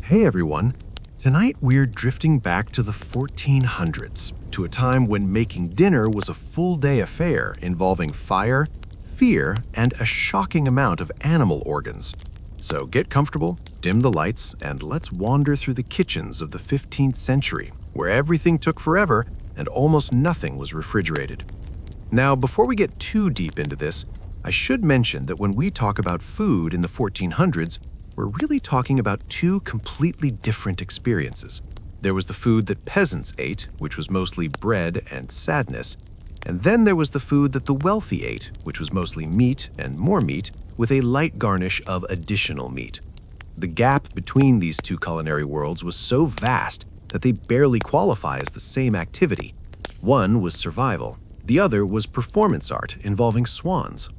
Hey everyone! Tonight we're drifting back to the 1400s, to a time when making dinner was a full day affair involving fire, fear, and a shocking amount of animal organs. So get comfortable, dim the lights, and let's wander through the kitchens of the 15th century, where everything took forever and almost nothing was refrigerated. Now, before we get too deep into this, I should mention that when we talk about food in the 1400s, we're really talking about two completely different experiences. There was the food that peasants ate, which was mostly bread and sadness, and then there was the food that the wealthy ate, which was mostly meat and more meat, with a light garnish of additional meat. The gap between these two culinary worlds was so vast that they barely qualify as the same activity. One was survival, the other was performance art involving swans.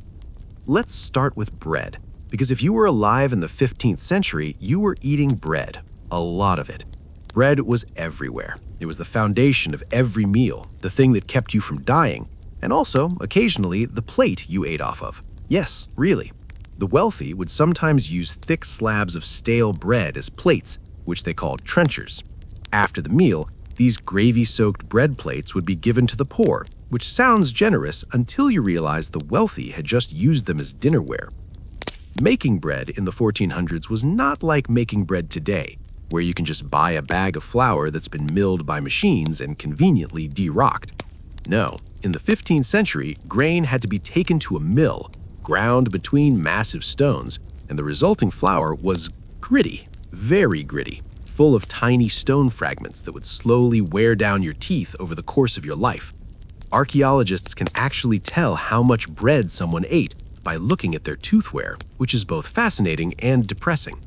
Let's start with bread. Because if you were alive in the 15th century, you were eating bread, a lot of it. Bread was everywhere. It was the foundation of every meal, the thing that kept you from dying, and also, occasionally, the plate you ate off of. Yes, really. The wealthy would sometimes use thick slabs of stale bread as plates, which they called trenchers. After the meal, these gravy-soaked bread plates would be given to the poor, which sounds generous until you realize the wealthy had just used them as dinnerware. Making bread in the 1400s was not like making bread today, where you can just buy a bag of flour that's been milled by machines and conveniently de-rocked. No, in the 15th century, grain had to be taken to a mill, ground between massive stones, and the resulting flour was gritty, very gritty, full of tiny stone fragments that would slowly wear down your teeth over the course of your life. Archaeologists can actually tell how much bread someone ate by looking at their toothware, which is both fascinating and depressing.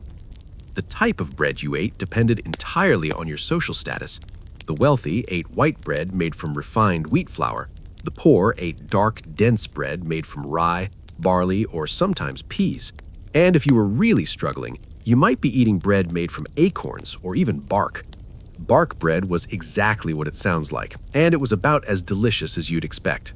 The type of bread you ate depended entirely on your social status. The wealthy ate white bread made from refined wheat flour. The poor ate dark, dense bread made from rye, barley, or sometimes peas. And if you were really struggling, you might be eating bread made from acorns or even bark. Bark bread was exactly what it sounds like, and it was about as delicious as you'd expect.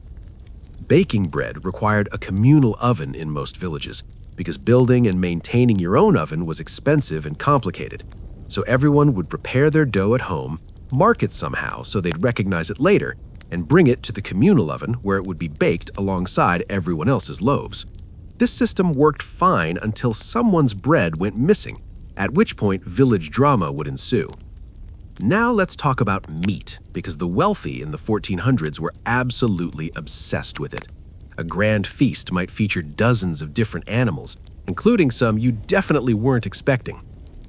Baking bread required a communal oven in most villages, because building and maintaining your own oven was expensive and complicated. So everyone would prepare their dough at home, mark it somehow so they'd recognize it later, and bring it to the communal oven where it would be baked alongside everyone else's loaves. This system worked fine until someone's bread went missing, at which point village drama would ensue. Now let's talk about meat, because the wealthy in the 1400s were absolutely obsessed with it. A grand feast might feature dozens of different animals, including some you definitely weren't expecting.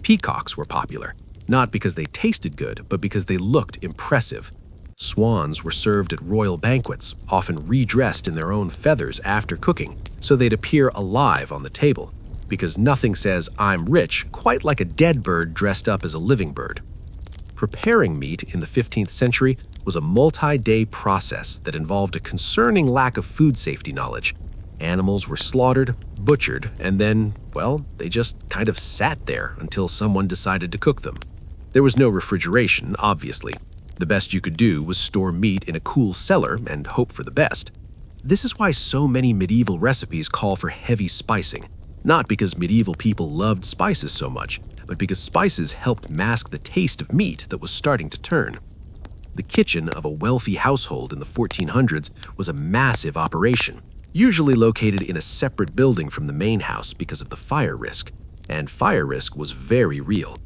Peacocks were popular, not because they tasted good, but because they looked impressive. Swans were served at royal banquets, often redressed in their own feathers after cooking, so they'd appear alive on the table, because nothing says "I'm rich" quite like a dead bird dressed up as a living bird. Preparing meat in the 15th century was a multi-day process that involved a concerning lack of food safety knowledge. Animals were slaughtered, butchered, and then, well, they just kind of sat there until someone decided to cook them. There was no refrigeration, obviously. The best you could do was store meat in a cool cellar and hope for the best. This is why so many medieval recipes call for heavy spicing, not because medieval people loved spices so much, but because spices helped mask the taste of meat that was starting to turn. The kitchen of a wealthy household in the 1400s was a massive operation, usually located in a separate building from the main house because of the fire risk. And fire risk was very real.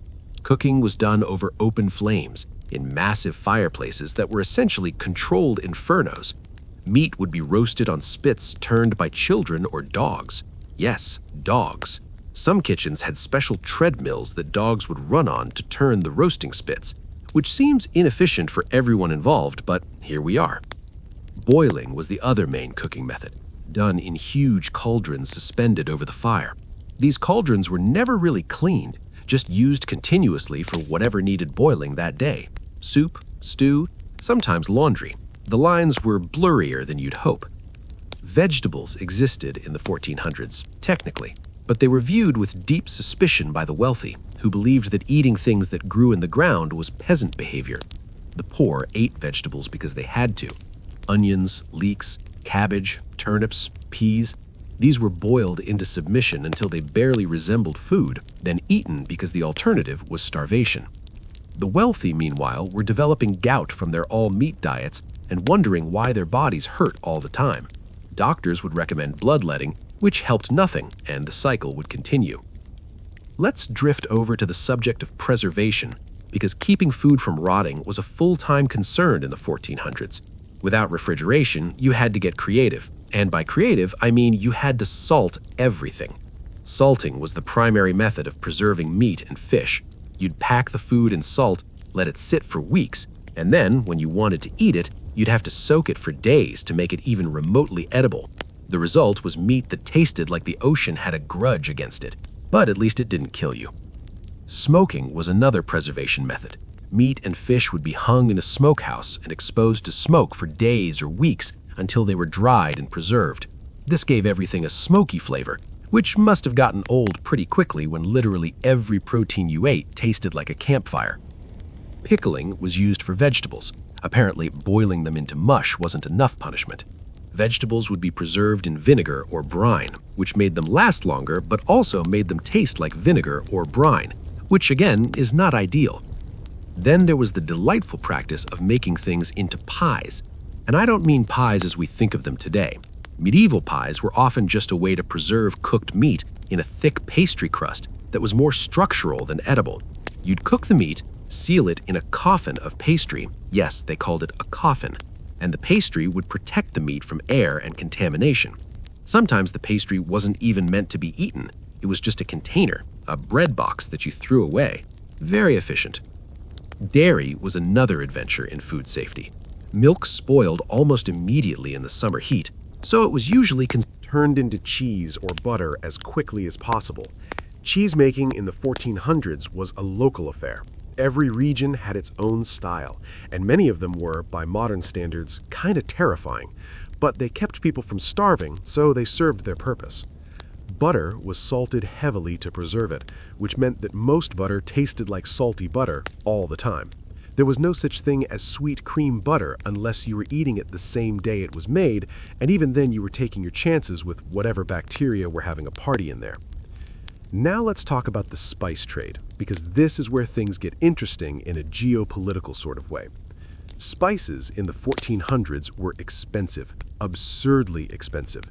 Cooking was done over open flames, in massive fireplaces that were essentially controlled infernos. Meat would be roasted on spits turned by children or dogs. Yes, dogs. Some kitchens had special treadmills that dogs would run on to turn the roasting spits, which seems inefficient for everyone involved, but here we are. Boiling was the other main cooking method, done in huge cauldrons suspended over the fire. These cauldrons were never really cleaned, just used continuously for whatever needed boiling that day. Soup, stew, sometimes laundry. The lines were blurrier than you'd hope. Vegetables existed in the 1400s, technically, but they were viewed with deep suspicion by the wealthy, who believed that eating things that grew in the ground was peasant behavior. The poor ate vegetables because they had to. Onions, leeks, cabbage, turnips, peas. These were boiled into submission until they barely resembled food, then eaten because the alternative was starvation. The wealthy, meanwhile, were developing gout from their all-meat diets and wondering why their bodies hurt all the time. Doctors would recommend bloodletting, which helped nothing, and the cycle would continue. Let's drift over to the subject of preservation, because keeping food from rotting was a full-time concern in the 1400s. Without refrigeration, you had to get creative. And by creative, I mean you had to salt everything. Salting was the primary method of preserving meat and fish. You'd pack the food in salt, let it sit for weeks, and then, when you wanted to eat it, you'd have to soak it for days to make it even remotely edible. The result was meat that tasted like the ocean had a grudge against it, but at least it didn't kill you. Smoking was another preservation method. Meat and fish would be hung in a smokehouse and exposed to smoke for days or weeks until they were dried and preserved. This gave everything a smoky flavor, which must have gotten old pretty quickly when literally every protein you ate tasted like a campfire. Pickling was used for vegetables. Apparently, boiling them into mush wasn't enough punishment. Vegetables would be preserved in vinegar or brine, which made them last longer but also made them taste like vinegar or brine, which again is not ideal. Then there was the delightful practice of making things into pies. And I don't mean pies as we think of them today. Medieval pies were often just a way to preserve cooked meat in a thick pastry crust that was more structural than edible. You'd cook the meat, seal it in a coffin of pastry. Yes, they called it a coffin. And the pastry would protect the meat from air and contamination. Sometimes the pastry wasn't even meant to be eaten. It was just a container, a bread box that you threw away. Very efficient. Dairy was another adventure in food safety. Milk spoiled almost immediately in the summer heat, so it was usually turned into cheese or butter as quickly as possible. Cheese making in the 1400s was a local affair. Every region had its own style, and many of them were, by modern standards, kind of terrifying. But they kept people from starving, so they served their purpose. Butter was salted heavily to preserve it, which meant that most butter tasted like salty butter all the time. There was no such thing as sweet cream butter unless you were eating it the same day it was made, and even then you were taking your chances with whatever bacteria were having a party in there. Now let's talk about the spice trade, because this is where things get interesting in a geopolitical sort of way. Spices in the 1400s were expensive, absurdly expensive.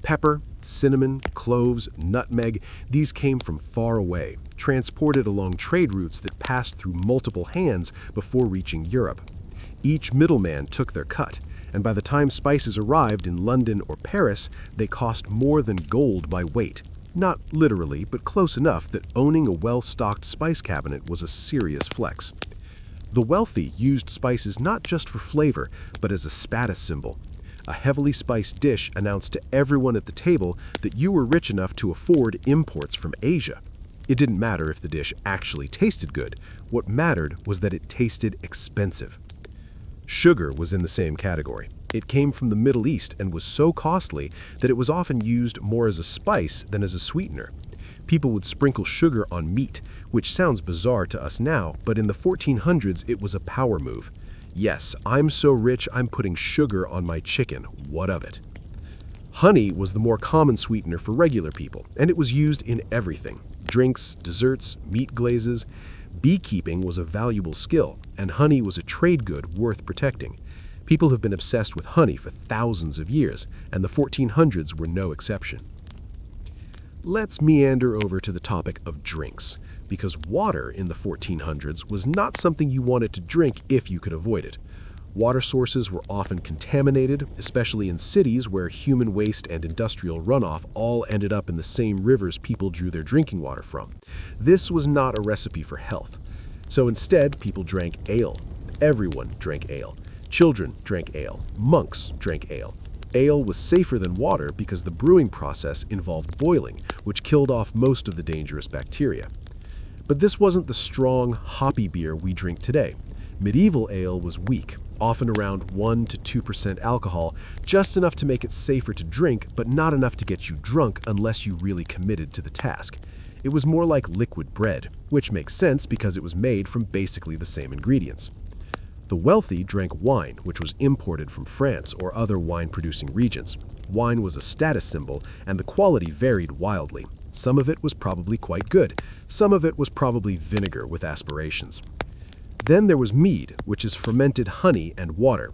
Pepper, cinnamon, cloves, nutmeg, these came from far away, transported along trade routes that passed through multiple hands before reaching Europe. Each middleman took their cut, and by the time spices arrived in London or Paris, they cost more than gold by weight. Not literally, but close enough that owning a well-stocked spice cabinet was a serious flex. The wealthy used spices not just for flavor, but as a status symbol. A heavily spiced dish announced to everyone at the table that you were rich enough to afford imports from Asia. It didn't matter if the dish actually tasted good. What mattered was that it tasted expensive. Sugar was in the same category. It came from the Middle East and was so costly that it was often used more as a spice than as a sweetener. People would sprinkle sugar on meat, which sounds bizarre to us now, but in the 1400s it was a power move. Yes, I'm so rich I'm putting sugar on my chicken. What of it? Honey was the more common sweetener for regular people, and it was used in everything. Drinks, desserts, meat glazes. Beekeeping was a valuable skill, and honey was a trade good worth protecting. People have been obsessed with honey for thousands of years, and the 1400s were no exception. Let's meander over to the topic of drinks, because water in the 1400s was not something you wanted to drink if you could avoid it. Water sources were often contaminated, especially in cities where human waste and industrial runoff all ended up in the same rivers people drew their drinking water from. This was not a recipe for health. So instead, people drank ale. Everyone drank ale. Children drank ale. Monks drank ale. Ale was safer than water because the brewing process involved boiling, which killed off most of the dangerous bacteria. But this wasn't the strong, hoppy beer we drink today. Medieval ale was weak, often around 1 to 2% alcohol, just enough to make it safer to drink, but not enough to get you drunk unless you really committed to the task. It was more like liquid bread, which makes sense because it was made from basically the same ingredients. The wealthy drank wine, which was imported from France or other wine-producing regions. Wine was a status symbol, and the quality varied wildly. Some of it was probably quite good. Some of it was probably vinegar with aspirations. Then there was mead, which is fermented honey and water.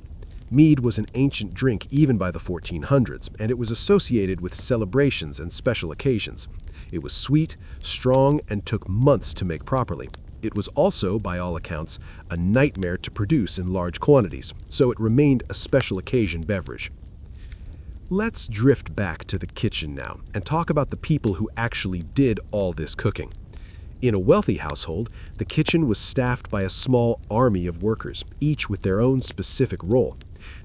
Mead was an ancient drink even by the 1400s, and it was associated with celebrations and special occasions. It was sweet, strong, and took months to make properly. It was also, by all accounts, a nightmare to produce in large quantities, so it remained a special occasion beverage. Let's drift back to the kitchen now and talk about the people who actually did all this cooking. In a wealthy household, the kitchen was staffed by a small army of workers, each with their own specific role.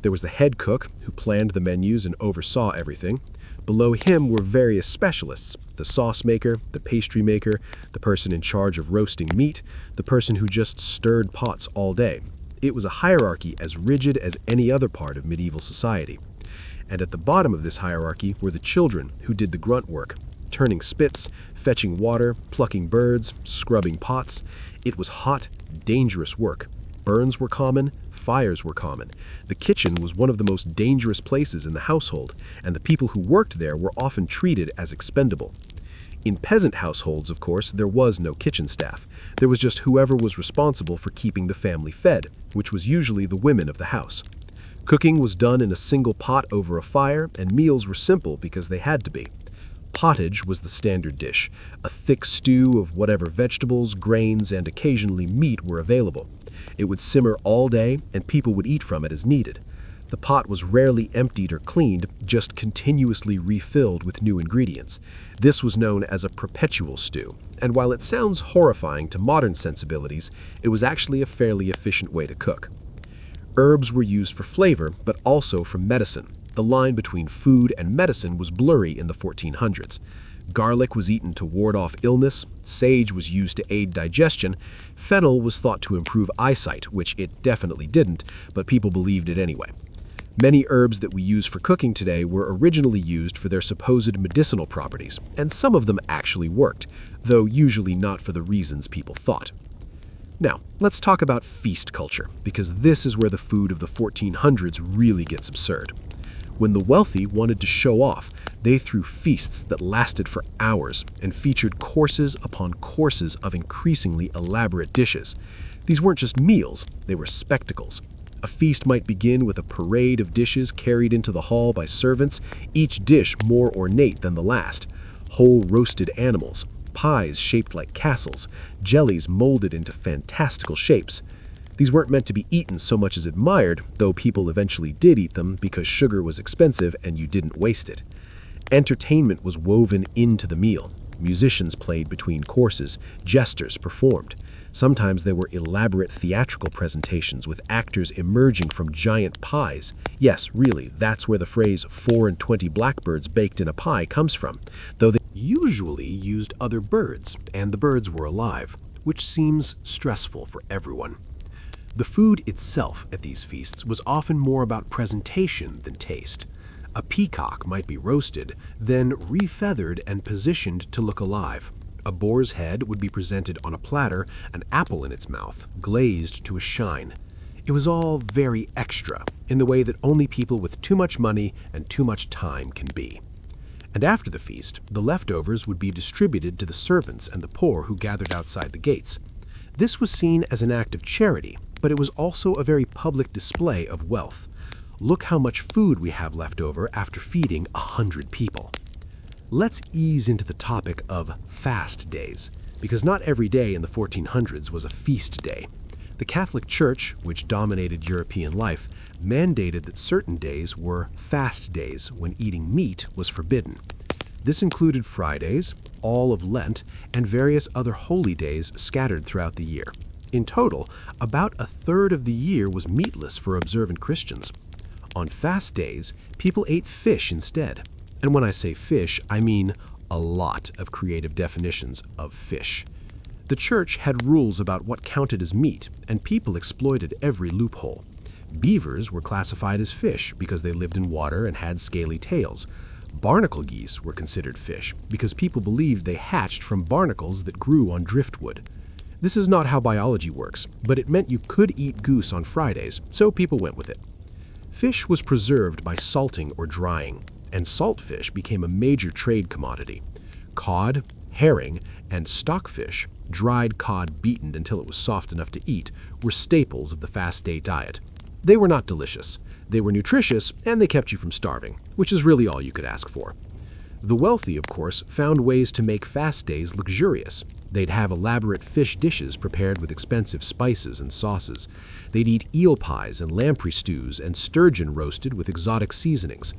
There was the head cook, who planned the menus and oversaw everything. Below him were various specialists: the sauce maker, the pastry maker, the person in charge of roasting meat, the person who just stirred pots all day. It was a hierarchy as rigid as any other part of medieval society. And at the bottom of this hierarchy were the children who did the grunt work, turning spits, fetching water, plucking birds, scrubbing pots. It was hot, dangerous work. Burns were common, fires were common. The kitchen was one of the most dangerous places in the household, and the people who worked there were often treated as expendable. In peasant households, of course, there was no kitchen staff. There was just whoever was responsible for keeping the family fed, which was usually the women of the house. Cooking was done in a single pot over a fire, and meals were simple because they had to be. Pottage was the standard dish, a thick stew of whatever vegetables, grains, and occasionally meat were available. It would simmer all day, and people would eat from it as needed. The pot was rarely emptied or cleaned, just continuously refilled with new ingredients. This was known as a perpetual stew, and while it sounds horrifying to modern sensibilities, it was actually a fairly efficient way to cook. Herbs were used for flavor, but also for medicine. The line between food and medicine was blurry in the 1400s. Garlic was eaten to ward off illness, sage was used to aid digestion, fennel was thought to improve eyesight, which it definitely didn't, but people believed it anyway. Many herbs that we use for cooking today were originally used for their supposed medicinal properties, and some of them actually worked, though usually not for the reasons people thought. Now, let's talk about feast culture, because this is where the food of the 1400s really gets absurd. When the wealthy wanted to show off, they threw feasts that lasted for hours and featured courses upon courses of increasingly elaborate dishes. These weren't just meals, they were spectacles. A feast might begin with a parade of dishes carried into the hall by servants, each dish more ornate than the last. Whole roasted animals, pies shaped like castles, jellies molded into fantastical shapes. These weren't meant to be eaten so much as admired, though people eventually did eat them because sugar was expensive and you didn't waste it. Entertainment was woven into the meal. Musicians played between courses, jesters performed. Sometimes there were elaborate theatrical presentations with actors emerging from giant pies. Yes, really, that's where the phrase 4 and 20 blackbirds baked in a pie comes from, though they Usually used other birds, and the birds were alive, which seems stressful for everyone. The food itself at these feasts was often more about presentation than taste. A peacock might be roasted, then refeathered and positioned to look alive. A boar's head would be presented on a platter, an apple in its mouth, glazed to a shine. It was all very extra, in the way that only people with too much money and too much time can be. And after the feast, the leftovers would be distributed to the servants and the poor who gathered outside the gates. This was seen as an act of charity, but it was also a very public display of wealth. Look how much food we have left over after feeding 100 people. Let's ease into the topic of fast days, because not every day in the 1400s was a feast day. The Catholic Church, which dominated European life, mandated that certain days were fast days when eating meat was forbidden. This included Fridays, all of Lent, and various other holy days scattered throughout the year. In total, about a third of the year was meatless for observant Christians. On fast days, people ate fish instead. And when I say fish, I mean a lot of creative definitions of fish. The church had rules about what counted as meat, and people exploited every loophole. Beavers were classified as fish because they lived in water and had scaly tails. Barnacle geese were considered fish because people believed they hatched from barnacles that grew on driftwood. This is not how biology works, but it meant you could eat goose on Fridays, so people went with it. Fish was preserved by salting or drying, and salt fish became a major trade commodity. Cod, herring, and stockfish, dried cod beaten until it was soft enough to eat, were staples of the fast day diet. They were not delicious. They were nutritious, and they kept you from starving, which is really all you could ask for. The wealthy, of course, found ways to make fast days luxurious. They'd have elaborate fish dishes prepared with expensive spices and sauces. They'd eat eel pies and lamprey stews and sturgeon roasted with exotic seasonings.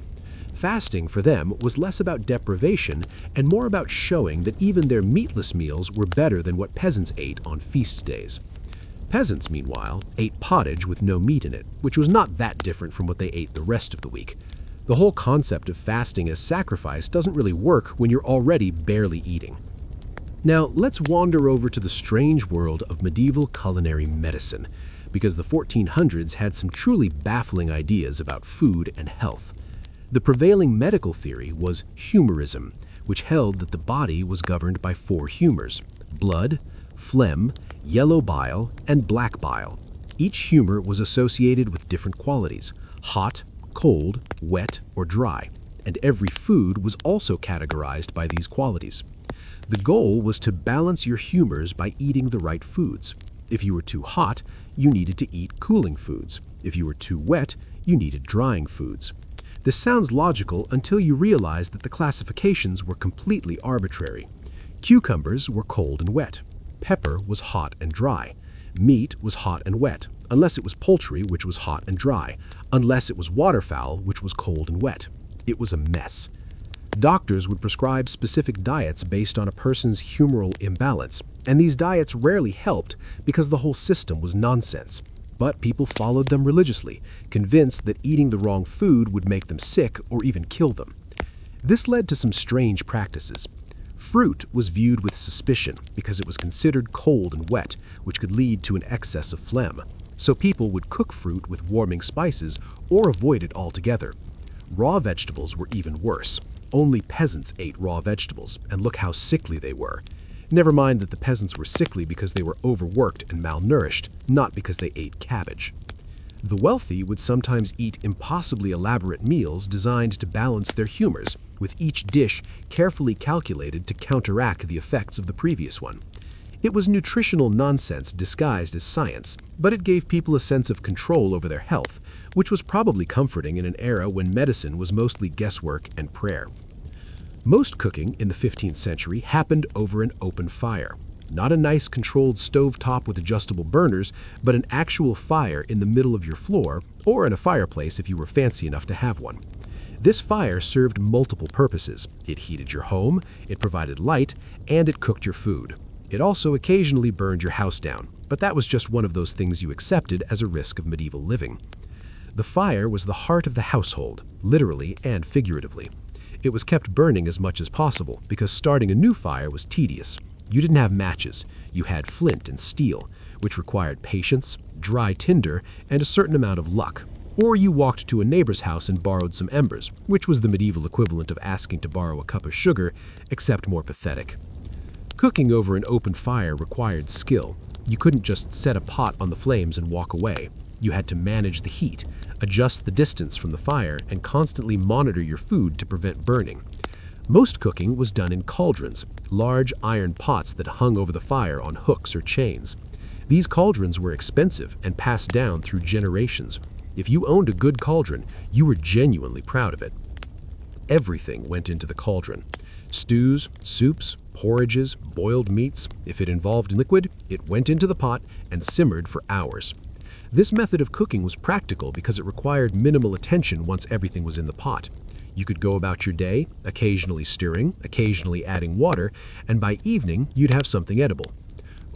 Fasting for them was less about deprivation and more about showing that even their meatless meals were better than what peasants ate on feast days. Peasants, meanwhile, ate pottage with no meat in it, which was not that different from what they ate the rest of the week. The whole concept of fasting as sacrifice doesn't really work when you're already barely eating. Now, let's wander over to the strange world of medieval culinary medicine, because the 1400s had some truly baffling ideas about food and health. The prevailing medical theory was humorism, which held that the body was governed by 4 humors: blood, phlegm, yellow bile, and black bile. Each humor was associated with different qualities: hot, cold, wet, or dry, and every food was also categorized by these qualities. The goal was to balance your humors by eating the right foods. If you were too hot, you needed to eat cooling foods. If you were too wet, you needed drying foods. This sounds logical until you realize that the classifications were completely arbitrary. Cucumbers were cold and wet. Pepper was hot and dry. Meat was hot and wet, unless it was poultry, which was hot and dry, unless it was waterfowl, which was cold and wet. It was a mess. Doctors would prescribe specific diets based on a person's humoral imbalance, and these diets rarely helped because the whole system was nonsense. But people followed them religiously, convinced that eating the wrong food would make them sick or even kill them. This led to some strange practices. Fruit was viewed with suspicion because it was considered cold and wet, which could lead to an excess of phlegm. So people would cook fruit with warming spices or avoid it altogether. Raw vegetables were even worse. Only peasants ate raw vegetables, and look how sickly they were. Never mind that the peasants were sickly because they were overworked and malnourished, not because they ate cabbage. The wealthy would sometimes eat impossibly elaborate meals designed to balance their humors, with each dish carefully calculated to counteract the effects of the previous one. It was nutritional nonsense disguised as science, but it gave people a sense of control over their health, which was probably comforting in an era when medicine was mostly guesswork and prayer. Most cooking in the 15th century happened over an open fire. Not a nice controlled stovetop with adjustable burners, but an actual fire in the middle of your floor, or in a fireplace if you were fancy enough to have one. This fire served multiple purposes. It heated your home, it provided light, and it cooked your food. It also occasionally burned your house down, but that was just one of those things you accepted as a risk of medieval living. The fire was the heart of the household, literally and figuratively. It was kept burning as much as possible because starting a new fire was tedious. You didn't have matches. You had flint and steel, which required patience, dry tinder, and a certain amount of luck. Or you walked to a neighbor's house and borrowed some embers, which was the medieval equivalent of asking to borrow a cup of sugar, except more pathetic. Cooking over an open fire required skill. You couldn't just set a pot on the flames and walk away. You had to manage the heat, adjust the distance from the fire, and constantly monitor your food to prevent burning. Most cooking was done in cauldrons, large iron pots that hung over the fire on hooks or chains. These cauldrons were expensive and passed down through generations. If you owned a good cauldron, you were genuinely proud of it. Everything went into the cauldron. Stews, soups, porridges, boiled meats. If it involved liquid, it went into the pot and simmered for hours. This method of cooking was practical because it required minimal attention once everything was in the pot. You could go about your day, occasionally stirring, occasionally adding water, and by evening you'd have something edible.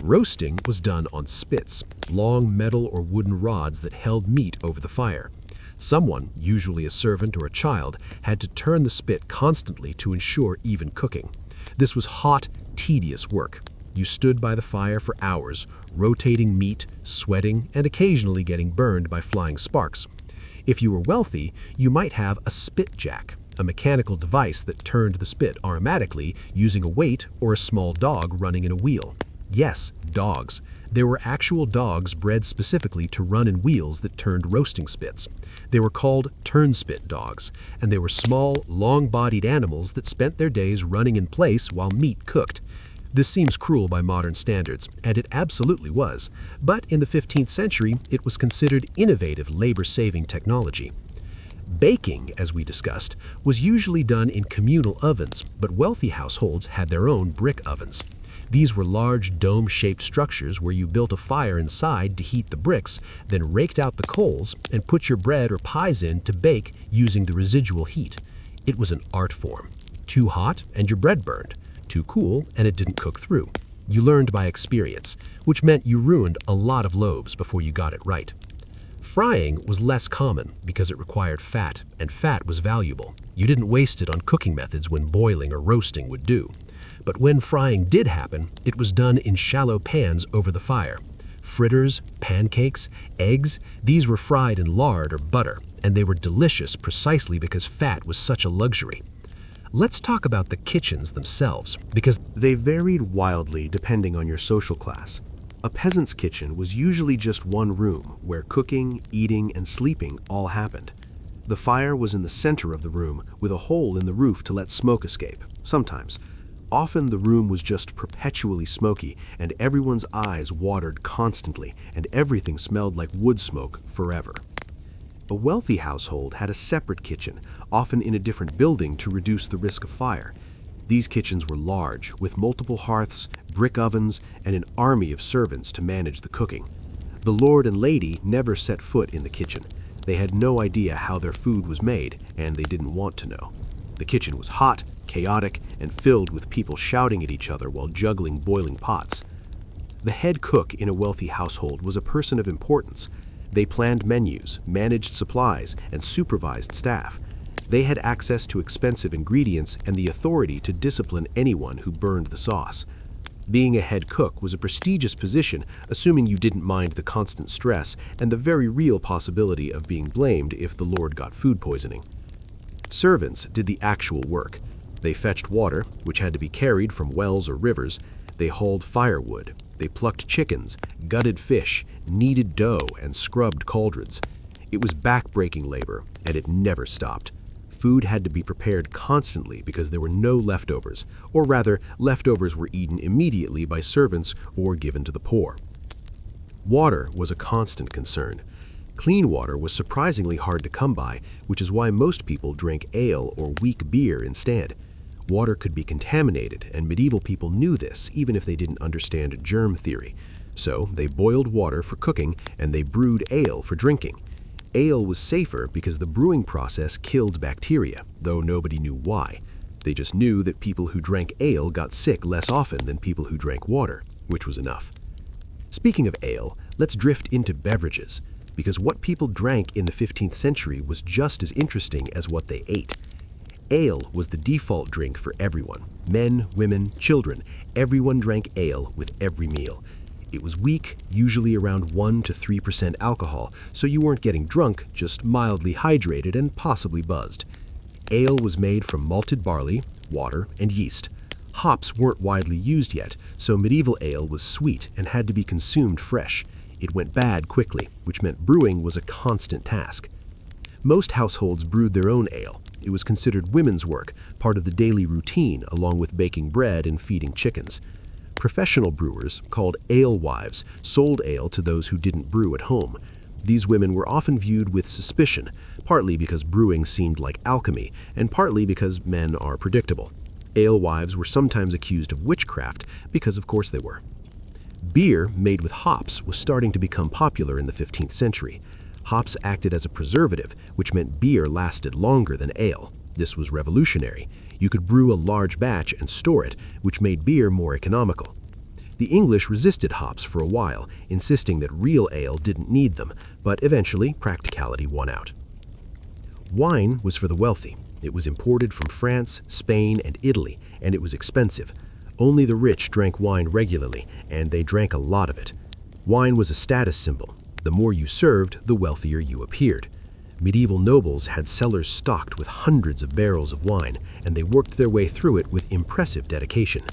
Roasting was done on spits, long metal or wooden rods that held meat over the fire. Someone, usually a servant or a child, had to turn the spit constantly to ensure even cooking. This was hot, tedious work. You stood by the fire for hours, rotating meat, sweating, and occasionally getting burned by flying sparks. If you were wealthy, you might have a spit jack, a mechanical device that turned the spit automatically using a weight or a small dog running in a wheel. Yes, dogs. There were actual dogs bred specifically to run in wheels that turned roasting spits. They were called turnspit dogs, and they were small, long-bodied animals that spent their days running in place while meat cooked. This seems cruel by modern standards, and it absolutely was, but in the 15th century it was considered innovative labor-saving technology. Baking, as we discussed, was usually done in communal ovens, but wealthy households had their own brick ovens. These were large dome-shaped structures where you built a fire inside to heat the bricks, then raked out the coals and put your bread or pies in to bake using the residual heat. It was an art form. Too hot and your bread burned. Too cool and it didn't cook through. You learned by experience, which meant you ruined a lot of loaves before you got it right. Frying was less common because it required fat, and fat was valuable. You didn't waste it on cooking methods when boiling or roasting would do. But when frying did happen, it was done in shallow pans over the fire. Fritters, pancakes, eggs, these were fried in lard or butter, and they were delicious precisely because fat was such a luxury. Let's talk about the kitchens themselves, because They varied wildly depending on your social class. A peasant's kitchen was usually just one room where cooking, eating, and sleeping all happened. The fire was in the center of the room with a hole in the roof to let smoke escape, sometimes. Often the room was just perpetually smoky and everyone's eyes watered constantly and everything smelled like wood smoke forever. A wealthy household had a separate kitchen, often in a different building to reduce the risk of fire. These kitchens were large, with multiple hearths, brick ovens, and an army of servants to manage the cooking. The lord and lady never set foot in the kitchen. They had no idea how their food was made, and they didn't want to know. The kitchen was hot, chaotic, and filled with people shouting at each other while juggling boiling pots. The head cook in a wealthy household was a person of importance. They planned menus, managed supplies, and supervised staff. They had access to expensive ingredients and the authority to discipline anyone who burned the sauce. Being a head cook was a prestigious position, assuming you didn't mind the constant stress and the very real possibility of being blamed if the lord got food poisoning. Servants did the actual work. They fetched water, which had to be carried from wells or rivers. They hauled firewood. They plucked chickens, gutted fish, kneaded dough, and scrubbed cauldrons. It was back-breaking labor, and it never stopped. Food had to be prepared constantly because there were no leftovers, or rather, leftovers were eaten immediately by servants or given to the poor. Water was a constant concern. Clean water was surprisingly hard to come by, which is why most people drank ale or weak beer instead. Water could be contaminated, and medieval people knew this, even if they didn't understand germ theory. So they boiled water for cooking, and they brewed ale for drinking. Ale was safer because the brewing process killed bacteria, though nobody knew why. They just knew that people who drank ale got sick less often than people who drank water, which was enough. Speaking of ale, let's drift into beverages, because what people drank in the 15th century was just as interesting as what they ate. Ale was the default drink for everyone. Men, women, children, everyone drank ale with every meal. It was weak, usually around 1 to 3% alcohol, so you weren't getting drunk, just mildly hydrated and possibly buzzed. Ale was made from malted barley, water, and yeast. Hops weren't widely used yet, so medieval ale was sweet and had to be consumed fresh. It went bad quickly, which meant brewing was a constant task. Most households brewed their own ale. It was considered women's work, part of the daily routine, along with baking bread and feeding chickens. Professional brewers, called alewives, sold ale to those who didn't brew at home. These women were often viewed with suspicion, partly because brewing seemed like alchemy, and partly because men are predictable. Alewives were sometimes accused of witchcraft, because of course they were. Beer made with hops was starting to become popular in the 15th century. Hops acted as a preservative, which meant beer lasted longer than ale. This was revolutionary. You could brew a large batch and store it, which made beer more economical. The English resisted hops for a while, insisting that real ale didn't need them, but eventually practicality won out. Wine was for the wealthy. It was imported from France, Spain, and Italy, and it was expensive. Only the rich drank wine regularly, and they drank a lot of it. Wine was a status symbol. The more you served, the wealthier you appeared. Medieval nobles had cellars stocked with hundreds of barrels of wine, and they worked their way through it with impressive dedication.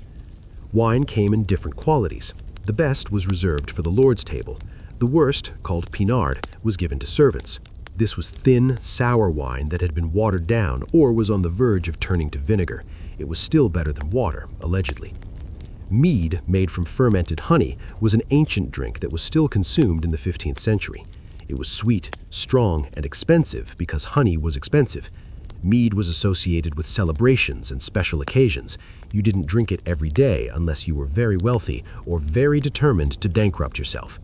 Wine came in different qualities. The best was reserved for the Lord's table. The worst, called pinard, was given to servants. This was thin, sour wine that had been watered down or was on the verge of turning to vinegar. It was still better than water, allegedly. Mead, made from fermented honey, was an ancient drink that was still consumed in the 15th century. It was sweet, strong, and expensive because honey was expensive. Mead was associated with celebrations and special occasions. You didn't drink it every day unless you were very wealthy or very determined to bankrupt yourself.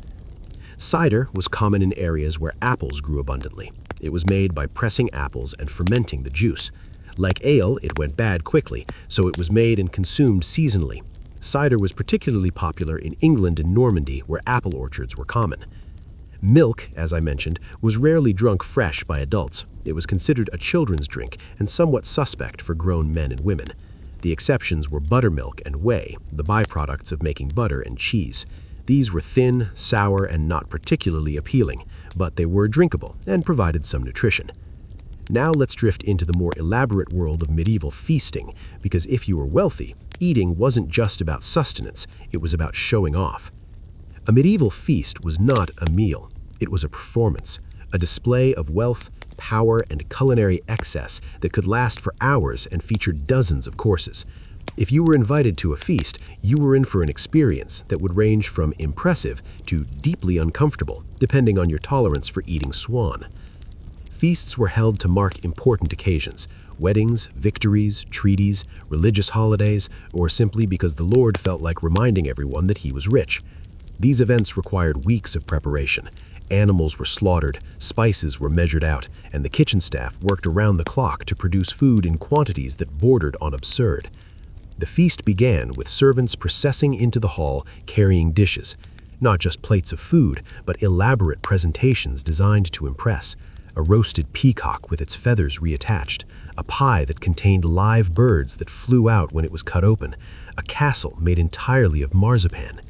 Cider was common in areas where apples grew abundantly. It was made by pressing apples and fermenting the juice. Like ale, it went bad quickly, so it was made and consumed seasonally. Cider was particularly popular in England and Normandy, where apple orchards were common. Milk, as I mentioned, was rarely drunk fresh by adults. It was considered a children's drink and somewhat suspect for grown men and women. The exceptions were buttermilk and whey, the byproducts of making butter and cheese. These were thin, sour, and not particularly appealing, but they were drinkable and provided some nutrition. Now let's drift into the more elaborate world of medieval feasting, because if you were wealthy, eating wasn't just about sustenance, it was about showing off. A medieval feast was not a meal. It was a performance, a display of wealth, power, and culinary excess that could last for hours and featured dozens of courses. If you were invited to a feast, you were in for an experience that would range from impressive to deeply uncomfortable, depending on your tolerance for eating swan. Feasts were held to mark important occasions, weddings, victories, treaties, religious holidays, or simply because the Lord felt like reminding everyone that he was rich. These events required weeks of preparation. Animals were slaughtered, spices were measured out, and the kitchen staff worked around the clock to produce food in quantities that bordered on absurd. The feast began with servants processing into the hall carrying dishes, not just plates of food, but elaborate presentations designed to impress. A roasted peacock with its feathers reattached, a pie that contained live birds that flew out when it was cut open, a castle made entirely of marzipan.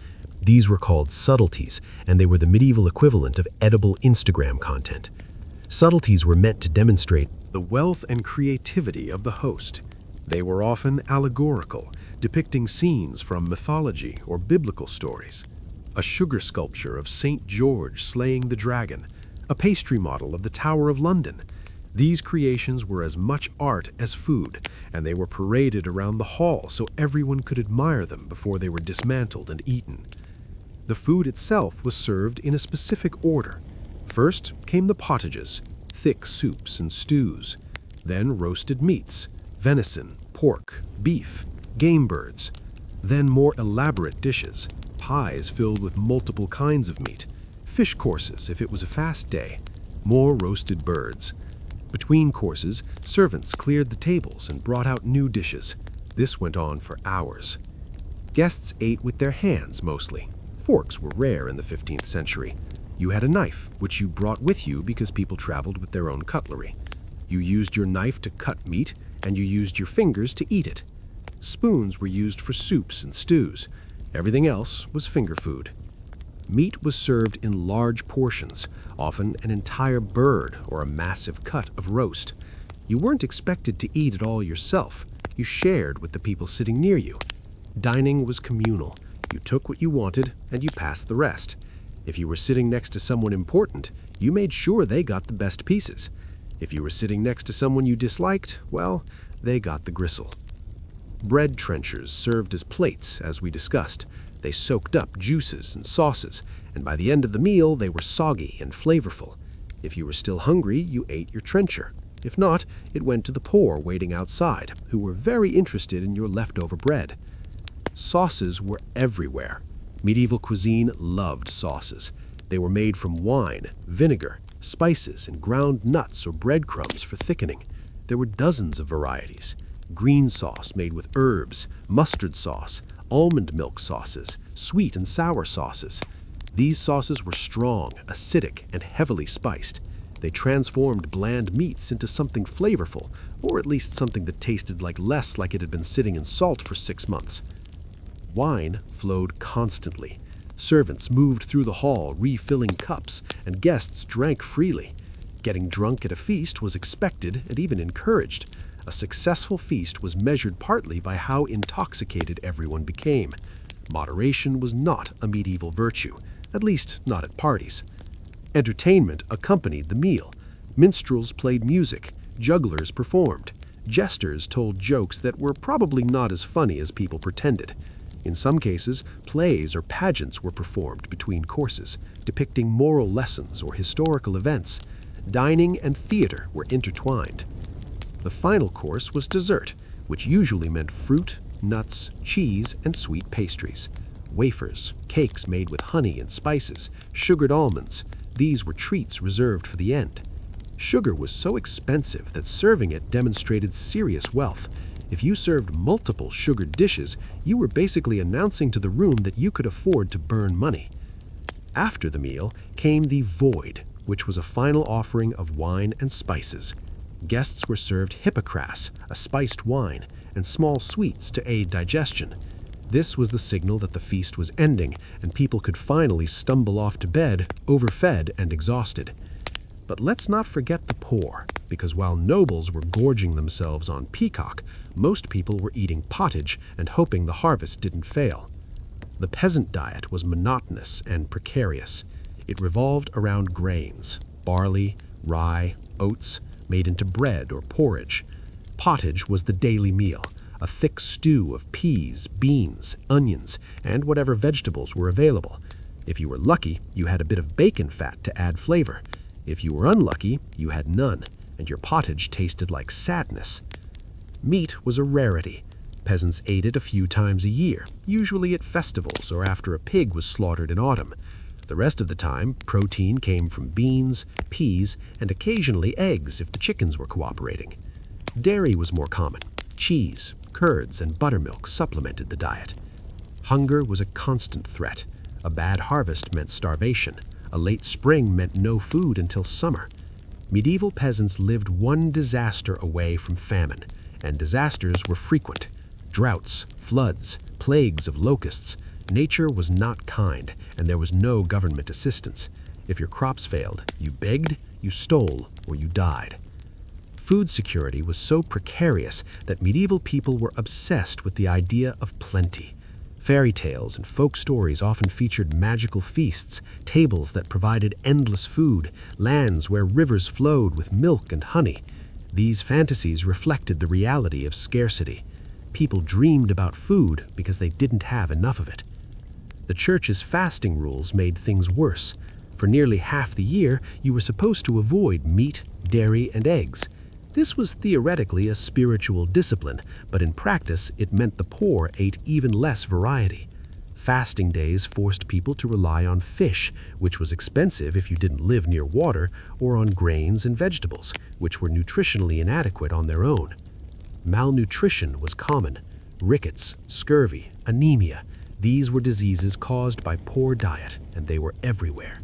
These were called subtleties, and they were the medieval equivalent of edible Instagram content. Subtleties were meant to demonstrate the wealth and creativity of the host. They were often allegorical, depicting scenes from mythology or biblical stories. A sugar sculpture of St. George slaying the dragon, a pastry model of the Tower of London. These creations were as much art as food, and they were paraded around the hall so everyone could admire them before they were dismantled and eaten. The food itself was served in a specific order. First came the pottages, thick soups and stews, then roasted meats, venison, pork, beef, game birds, then more elaborate dishes, pies filled with multiple kinds of meat, fish courses if it was a fast day, more roasted birds. Between courses, servants cleared the tables and brought out new dishes. This went on for hours. Guests ate with their hands mostly. Forks were rare in the 15th century. You had a knife, which you brought with you because people traveled with their own cutlery. You used your knife to cut meat, and you used your fingers to eat it. Spoons were used for soups and stews. Everything else was finger food. Meat was served in large portions, often an entire bird or a massive cut of roast. You weren't expected to eat it all yourself. You shared with the people sitting near you. Dining was communal. You took what you wanted, and you passed the rest. If you were sitting next to someone important, you made sure they got the best pieces. If you were sitting next to someone you disliked, well, they got the gristle. Bread trenchers served as plates, as we discussed. They soaked up juices and sauces, and by the end of the meal, they were soggy and flavorful. If you were still hungry, you ate your trencher. If not, it went to the poor waiting outside, who were very interested in your leftover bread. Sauces were everywhere. Medieval cuisine loved sauces. They were made from wine, vinegar, spices, and ground nuts or breadcrumbs for thickening. There were dozens of varieties. Green sauce made with herbs, mustard sauce, almond milk sauces, sweet and sour sauces. These sauces were strong, acidic, and heavily spiced. They transformed bland meats into something flavorful, or at least something that tasted less like it had been sitting in salt for 6 months. Wine flowed constantly. Servants moved through the hall, refilling cups, and guests drank freely. Getting drunk at a feast was expected and even encouraged. A successful feast was measured partly by how intoxicated everyone became. Moderation was not a medieval virtue, at least not at parties. Entertainment accompanied the meal. Minstrels played music, jugglers performed, jesters told jokes that were probably not as funny as people pretended. In some cases, plays or pageants were performed between courses, depicting moral lessons or historical events. Dining and theater were intertwined. The final course was dessert, which usually meant fruit, nuts, cheese, and sweet pastries. Wafers, cakes made with honey and spices, sugared almonds. These were treats reserved for the end. Sugar was so expensive that serving it demonstrated serious wealth. If you served multiple sugared dishes, you were basically announcing to the room that you could afford to burn money. After the meal came the void, which was a final offering of wine and spices. Guests were served hippocras, a spiced wine, and small sweets to aid digestion. This was the signal that the feast was ending, and people could finally stumble off to bed, overfed and exhausted. But let's not forget the poor, because while nobles were gorging themselves on peacock, most people were eating pottage and hoping the harvest didn't fail. The peasant diet was monotonous and precarious. It revolved around grains, barley, rye, oats, made into bread or porridge. Pottage was the daily meal, a thick stew of peas, beans, onions, and whatever vegetables were available. If you were lucky, you had a bit of bacon fat to add flavor. If you were unlucky, you had none, and your pottage tasted like sadness. Meat was a rarity. Peasants ate it a few times a year, usually at festivals or after a pig was slaughtered in autumn. The rest of the time, protein came from beans, peas, and occasionally eggs if the chickens were cooperating. Dairy was more common. Cheese, curds, and buttermilk supplemented the diet. Hunger was a constant threat. A bad harvest meant starvation. A late spring meant no food until summer. Medieval peasants lived one disaster away from famine, and disasters were frequent. Droughts, floods, plagues of locusts. Nature was not kind, and there was no government assistance. If your crops failed, you begged, you stole, or you died. Food security was so precarious that medieval people were obsessed with the idea of plenty. Fairy tales and folk stories often featured magical feasts, tables that provided endless food, lands where rivers flowed with milk and honey. These fantasies reflected the reality of scarcity. People dreamed about food because they didn't have enough of it. The church's fasting rules made things worse. For nearly half the year, you were supposed to avoid meat, dairy, and eggs. This was theoretically a spiritual discipline, but in practice it meant the poor ate even less variety. Fasting days forced people to rely on fish, which was expensive if you didn't live near water, or on grains and vegetables, which were nutritionally inadequate on their own. Malnutrition was common. Rickets, scurvy, anemia. These were diseases caused by poor diet, and they were everywhere.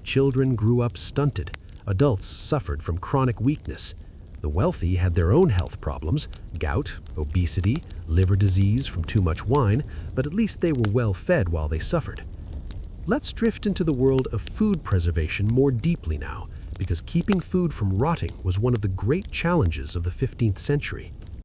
Children grew up stunted. Adults suffered from chronic weakness. The wealthy had their own health problems, gout, obesity, liver disease from too much wine, but at least they were well fed while they suffered. Let's drift into the world of food preservation more deeply now, because keeping food from rotting was one of the great challenges of the 15th century.